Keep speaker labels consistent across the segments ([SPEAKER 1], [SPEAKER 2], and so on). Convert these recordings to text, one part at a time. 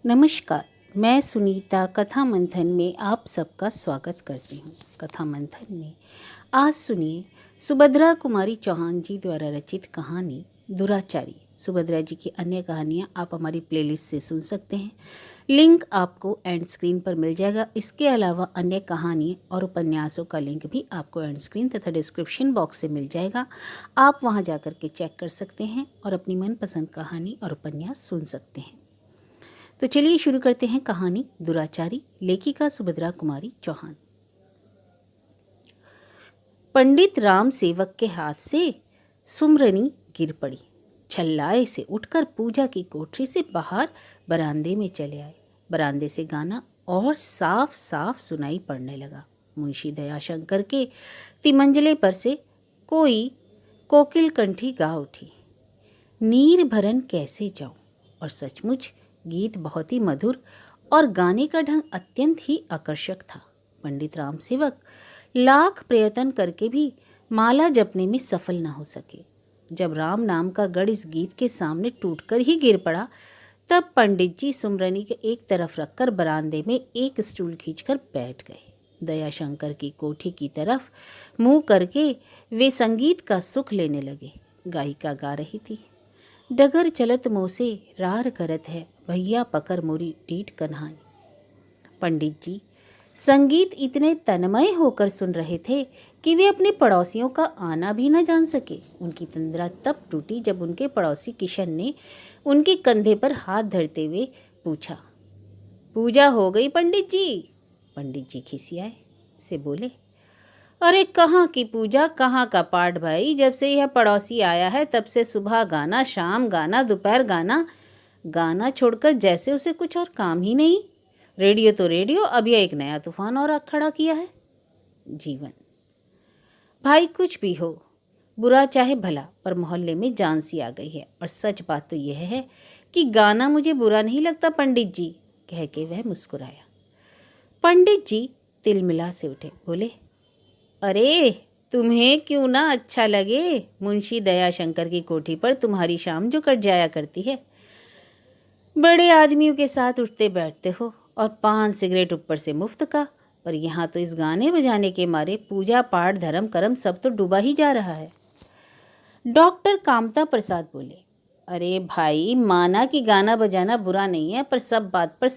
[SPEAKER 1] नमस्कार, मैं सुनीता कथा मंथन में आप सबका स्वागत करती हूँ। कथा मंथन में आज सुनिए सुभद्रा कुमारी चौहान जी द्वारा रचित कहानी दुराचारी। सुभद्रा जी की अन्य कहानियाँ आप हमारी प्लेलिस्ट से सुन सकते हैं। लिंक आपको एंड स्क्रीन पर मिल जाएगा। इसके अलावा अन्य कहानी और उपन्यासों का लिंक भी आपको एंड स्क्रीन तथा डिस्क्रिप्शन बॉक्स से मिल जाएगा। आप वहाँ जाकर के चेक कर सकते हैं और अपनी मनपसंद कहानी और उपन्यास सुन सकते हैं। तो चलिए शुरू करते हैं कहानी दुराचारी। लेखिका सुभद्रा कुमारी चौहान। पंडित राम सेवक के हाथ से सुमरनी गिर पड़ी। छल्लाए से उठकर पूजा की कोठरी से बाहर बरामदे में चले आए। बरामदे से गाना और साफ साफ सुनाई पड़ने लगा। मुंशी दयाशंकर के तिमंजले पर से कोई कोकिल कंठी गा उठी, नीर भरन कैसे जाऊं। और सचमुच गीत बहुत ही मधुर और गाने का ढंग अत्यंत ही आकर्षक था। पंडित राम सेवक लाख प्रयत्न करके भी माला जपने में सफल न हो सके। जब राम नाम का गढ़ इस गीत के सामने टूटकर ही गिर पड़ा, तब पंडित जी सुमरनी के एक तरफ रखकर बरामदे में एक स्टूल खींचकर बैठ गए। दयाशंकर की कोठी की तरफ मुंह करके वे संगीत का सुख लेने लगे। गायिका गा रही थी, डगर चलत मोसे रार करत है, भैया पकर मोरी डीठ कन्हाई। पंडित जी संगीत इतने तन्मय होकर सुन रहे थे कि वे अपने पड़ोसियों का आना भी न जान सके। उनकी तंद्रा तब टूटी जब उनके पड़ोसी किशन ने उनके कंधे पर हाथ धरते हुए पूछा, पूजा हो गई पंडित जी? पंडित जी खिसियाए से बोले, अरे कहाँ की पूजा, कहाँ का पाठ भाई। जब से यह पड़ोसी आया है तब से सुबह गाना, शाम गाना, दोपहर गाना, गाना छोड़कर जैसे उसे कुछ और काम ही नहीं। रेडियो तो रेडियो, अब यह एक नया तूफान और खड़ा किया है। जीवन भाई कुछ भी हो, बुरा चाहे भला, पर मोहल्ले में जान सी आ गई है। और सच बात तो यह है कि गाना मुझे बुरा नहीं लगता पंडित जी, कह के वह मुस्कुराया। पंडित जी तिलमिला से उठे, बोले, अरे तुम्हें क्यों ना अच्छा लगे। मुंशी दयाशंकर की कोठी पर तुम्हारी शाम जो कट जाया करती है। बड़े आदमियों के साथ उठते बैठते हो और 5 सिगरेट ऊपर से मुफ्त का, पर यहाँ तो इस गाने बजाने के मारे पूजा पाठ धर्म कर्म सब तो डूबा ही जा रहा है। डॉक्टर कामता प्रसाद बोले, अरे भाई माना कि गाना बजाना बुरा नहीं है, पर सब बात पर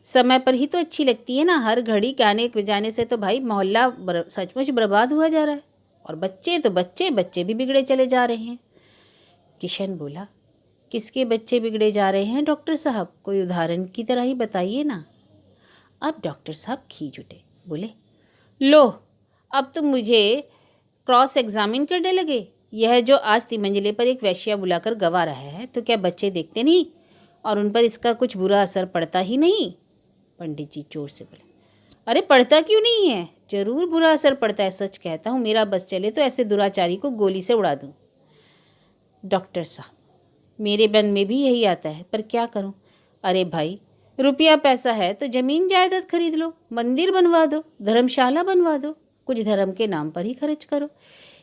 [SPEAKER 1] समय पर ही तो अच्छी लगती है ना। हर घड़ी गाने बजाने से तो भाई मोहल्ला सचमुच बर्बाद हुआ जा रहा है। और बच्चे तो बच्चे भी बिगड़े चले जा रहे हैं। किशन बोला, किसके बच्चे बिगड़े जा रहे हैं डॉक्टर साहब? कोई उदाहरण की तरह ही बताइए ना। अब डॉक्टर साहब खींच उठे, बोले, लो अब तुम मुझे क्रॉस एग्जामिन करने लगे। यह जो आज तिमंजले पर एक वैश्या बुलाकर गवा रहा है, तो क्या बच्चे देखते नहीं और उन पर इसका कुछ बुरा असर पड़ता ही नहीं? पंडित जी जोर से बोले, अरे पड़ता क्यों नहीं है, जरूर बुरा असर पड़ता है। सच कहता हूँ, मेरा बस चले तो ऐसे दुराचारी को गोली से उड़ा दूँ। डॉक्टर साहब मेरे मन में भी यही आता है, पर क्या करूं। अरे भाई रुपया पैसा है तो जमीन जायदाद खरीद लो, मंदिर बनवा दो, धर्मशाला बनवा दो, कुछ धर्म के नाम पर ही खर्च करो।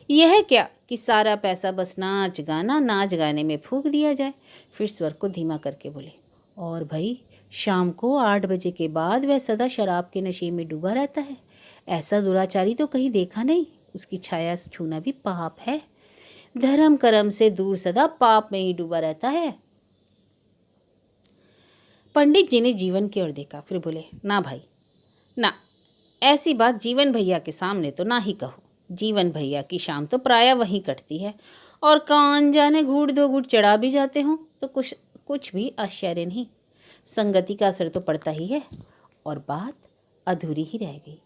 [SPEAKER 1] यह क्या कि सारा पैसा बस नाच गाने में फूंक दिया जाए। फिर स्वर को धीमा करके बोले, और भाई शाम को 8 बजे के बाद वह सदा शराब के नशे में डूबा रहता है। ऐसा दुराचारी तो कहीं देखा नहीं। उसकी छाया छूना भी पाप है। धर्म कर्म से दूर सदा पाप में ही डूबा रहता है। पंडित जी ने जीवन की ओर देखा, फिर बोले, ना भाई ना, ऐसी बात जीवन भैया के सामने तो ना ही कहो। जीवन भैया की शाम तो प्राय वहीं कटती है, और कान जाने घूट 2 घूट चढ़ा भी जाते हों तो कुछ भी आश्चर्य नहीं। संगति का असर तो पड़ता ही है। और बात अधूरी ही रह गई।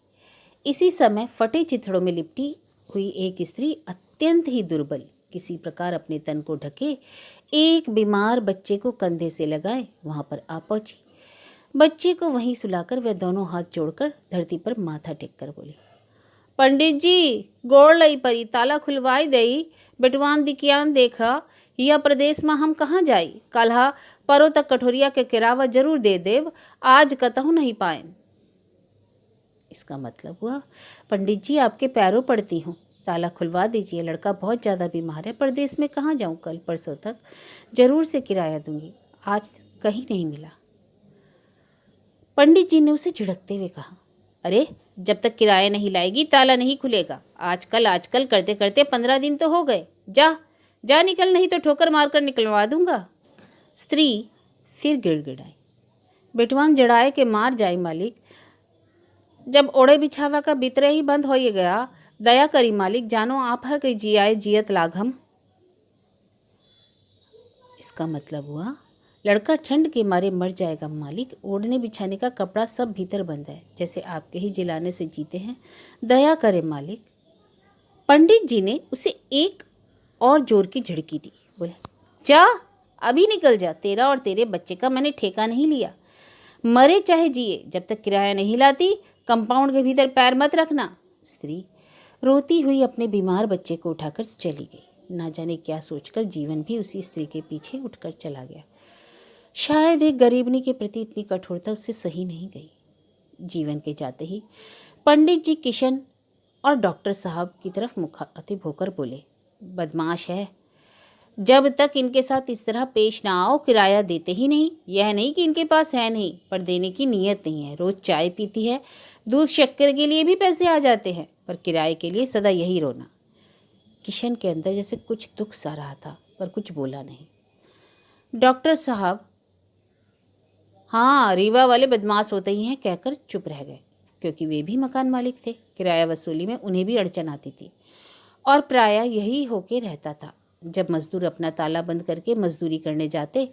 [SPEAKER 1] इसी समय फटे चिथड़ों में लिपटी हुई एक स्त्री अत्यंत ही दुर्बल किसी प्रकार अपने तन को ढके एक बीमार बच्चे को कंधे से लगाए वहां पर आ पहुंची। बच्चे को वहीं सुलाकर वह दोनों हाथ जोड़कर धरती पर माथा टेक कर बोली, पंडित जी गोड़ लई परी, ताला खुलवाई दई, बेटवान दिकियान देखा, यह प्रदेश में हम कहाँ जाई। कल्हा परो तक कठोरिया के किरावा जरूर दे देव, आज कतहु नहीं पाएन। इसका मतलब हुआ, पंडित जी आपके पैरों पड़ती हूँ, ताला खुलवा दीजिए। लड़का बहुत ज़्यादा बीमार है, परदेश में कहाँ जाऊँ, कल परसों तक जरूर से किराया दूंगी, आज कहीं नहीं मिला। पंडित जी ने उसे झिड़कते हुए कहा, अरे जब तक किराया नहीं लाएगी ताला नहीं खुलेगा। आजकल आजकल करते करते 15 दिन तो हो गए। जा जा निकल, नहीं तो ठोकर मारकर निकलवा दूंगा। स्त्री फिर गिड़गिड़ाई, बेटवान जड़ाए के मार जाए मालिक, जब ओढ़े बिछावा का बितरे ही बंद हो ये गया। दया करी मालिक, जानो आप है कि जियाए जियत लाघम। इसका मतलब हुआ लड़का ठंड के मारे मर जाएगा मालिक। ओढ़ने बिछाने का कपड़ा सब भीतर बंद है, जैसे आपके ही जिलाने से जीते हैं। दया करे मालिक। पंडित जी ने उसे एक और जोर की झिड़की दी। बोले, जा अभी निकल जा, तेरा और तेरे बच्चे का मैंने ठेका नहीं लिया। मरे चाहे जिए, जब तक किराया नहीं लाती कंपाउंड के भीतर पैर मत रखना। स्त्री रोती हुई अपने बीमार बच्चे को उठाकर चली गई। ना जाने क्या सोचकर जीवन भी उसी स्त्री के पीछे उठकर चला गया। शायद एक गरीबनी के प्रति इतनी कठोरता उससे सही नहीं गई। जीवन के जाते ही पंडित जी किशन और डॉक्टर साहब की तरफ मुखातिब होकर बोले, बदमाश है, जब तक इनके साथ इस तरह पेश ना आओ किराया देते ही नहीं। यह नहीं कि इनके पास है नहीं, पर देने की नीयत नहीं है। रोज चाय पीती है, दूध शक्कर के लिए भी पैसे आ जाते हैं, पर किराए के लिए सदा यही रोना। किशन के अंदर जैसे कुछ दुख सा रहा था, पर कुछ बोला नहीं। डॉक्टर साहब हाँ रीवा वाले बदमाश होते ही हैं कहकर चुप रह गए, क्योंकि वे भी मकान मालिक थे। किराया वसूली में उन्हें भी अड़चन आती थी और प्रायः यही होके रहता था। जब मजदूर अपना ताला बंद करके मजदूरी करने जाते,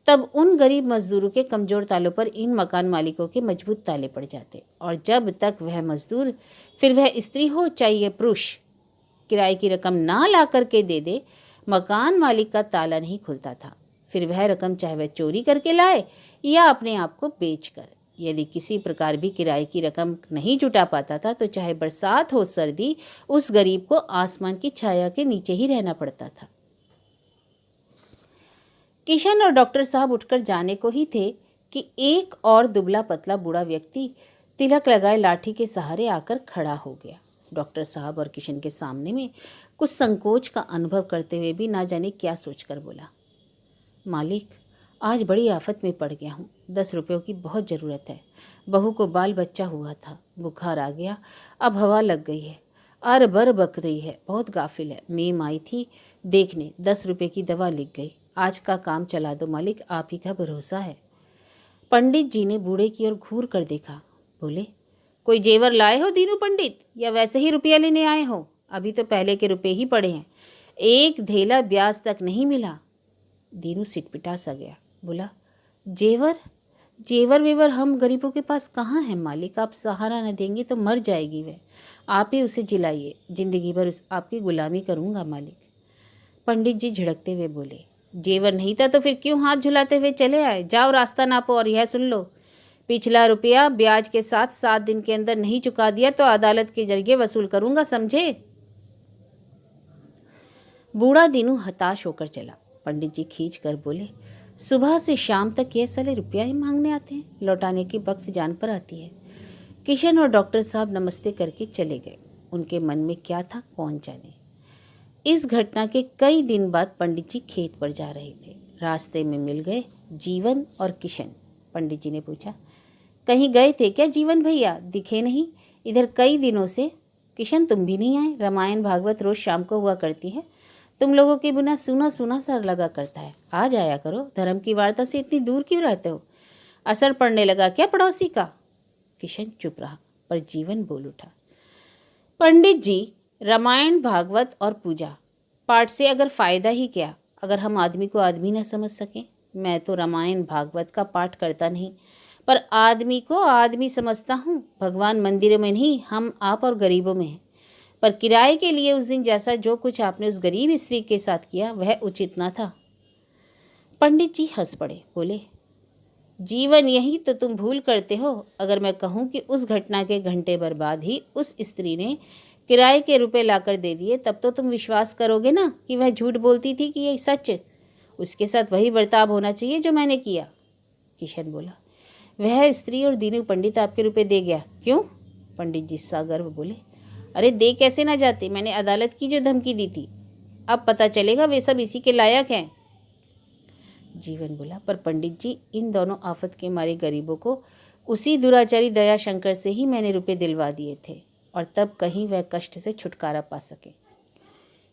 [SPEAKER 1] तब उन गरीब मजदूरों के कमज़ोर तालों पर इन मकान मालिकों के मजबूत ताले पड़ जाते। और जब तक वह मजदूर, फिर वह स्त्री हो चाहे यह पुरुष, किराए की रकम ना ला करके दे, मकान मालिक का ताला नहीं खुलता था। फिर वह रकम चाहे वह चोरी करके लाए या अपने आप को बेचकर। यदि किसी प्रकार भी किराए की रकम नहीं जुटा पाता था, तो चाहे बरसात हो सर्दी, उस गरीब को आसमान की छाया के नीचे ही रहना पड़ता था। किशन और डॉक्टर साहब उठकर जाने को ही थे कि एक और दुबला पतला बूढ़ा व्यक्ति तिलक लगाए लाठी के सहारे आकर खड़ा हो गया। डॉक्टर साहब और किशन के सामने में कुछ संकोच का अनुभव करते हुए भी ना जाने क्या सोचकर बोला, मालिक आज बड़ी आफत में पड़ गया हूँ। 10 रुपयों की बहुत ज़रूरत है। बहू को बाल बच्चा हुआ था, बुखार आ गया, अब हवा लग गई है, अर बर बक रही है, बहुत गाफिल है। मेम आई थी देखने, 10 रुपये की दवा लिख गई। आज का काम चला दो मालिक, आप ही का भरोसा है। पंडित जी ने बूढ़े की ओर घूर कर देखा। बोले, कोई जेवर लाए हो दीनू पंडित, या वैसे ही रुपया लेने आए हो? अभी तो पहले के रुपये ही पड़े हैं, एक धेला ब्याज तक नहीं मिला। दीनू सिटपिटा सा गया। बोला, जेवर जेवर वेवर हम गरीबों के पास कहाँ है मालिक। आप सहारा न देंगे तो मर जाएगी वह। आप ही उसे जिलाइए, जिंदगी भर आपकी गुलामी करूँगा मालिक। पंडित जी झिड़कते हुए बोले, जेवर नहीं था तो फिर क्यों हाथ झुलाते हुए चले आए? जाओ रास्ता नापो और यह सुन लो, पिछला रुपया ब्याज के साथ 7 दिन के अंदर नहीं चुका दिया तो अदालत के जरिए वसूल करूँगा, समझे? बूढ़ा दीनू हताश होकर चला। पंडित जी खींच कर बोले, सुबह से शाम तक ये साले रुपया ही मांगने आते हैं, लौटाने की वक्त जान पर आती है। किशन और डॉक्टर साहब नमस्ते करके चले गए। उनके मन में क्या था कौन जाने। इस घटना के कई दिन बाद पंडित जी खेत पर जा रहे थे। रास्ते में मिल गए जीवन और किशन। पंडित जी ने पूछा, कहीं गए थे क्या जीवन भैया? दिखे नहीं इधर कई दिनों से। किशन, तुम भी नहीं आए? रामायण भागवत रोज शाम को हुआ करती है, तुम लोगों के बिना सूना सूना सा लगा करता है। आ जाया करो, धर्म की वार्ता से इतनी दूर क्यों रहते हो? असर पड़ने लगा क्या पड़ोसी का? किशन चुप रहा, पर जीवन बोल उठा, पंडित जी, रामायण भागवत और पूजा पाठ से अगर फ़ायदा ही क्या, अगर हम आदमी को आदमी न समझ सकें। मैं तो रामायण भागवत का पाठ करता नहीं, पर आदमी को आदमी समझता हूँ। भगवान मंदिरों में नहीं, हम आप और गरीबों में हैं। पर किराए के लिए उस दिन जैसा जो कुछ आपने उस गरीब स्त्री के साथ किया वह उचित न था। पंडित जी हंस पड़े, बोले, जीवन यही तो तुम भूल करते हो। अगर मैं कहूँ कि उस घटना के घंटे भर बाद ही उस स्त्री ने किराए के रुपए लाकर दे दिए, तब तो तुम विश्वास करोगे ना कि वह झूठ बोलती थी कि यह सच। उसके साथ वही बर्ताव होना चाहिए जो मैंने किया। किशन बोला, वह स्त्री और दीनू पंडित आपके रुपए दे गया, क्यों? पंडित जी सगर्व बोले, अरे दे कैसे ना जाते, मैंने अदालत की जो धमकी दी थी। अब पता चलेगा वे सब इसी के लायक हैं। जीवन बोला, पर पंडित जी, इन दोनों आफत के मारे गरीबों को उसी दुराचारी दयाशंकर से ही मैंने रुपए दिलवा दिए थे, और तब कहीं वह कष्ट से छुटकारा पा सके।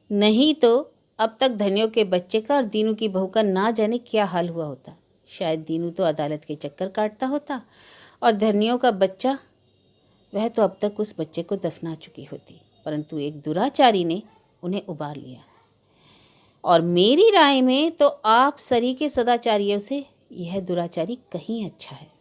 [SPEAKER 1] नहीं तो अब तक धनियों के बच्चे का और दीनू की बहू का ना जाने क्या हाल हुआ होता। शायद दीनू तो अदालत के चक्कर काटता होता, और धनियों का बच्चा, वह तो अब तक उस बच्चे को दफना चुकी होती। परंतु एक दुराचारी ने उन्हें उबार लिया, और मेरी राय में तो आप सरीखे सदाचारियों से यह दुराचारी कहीं अच्छा है।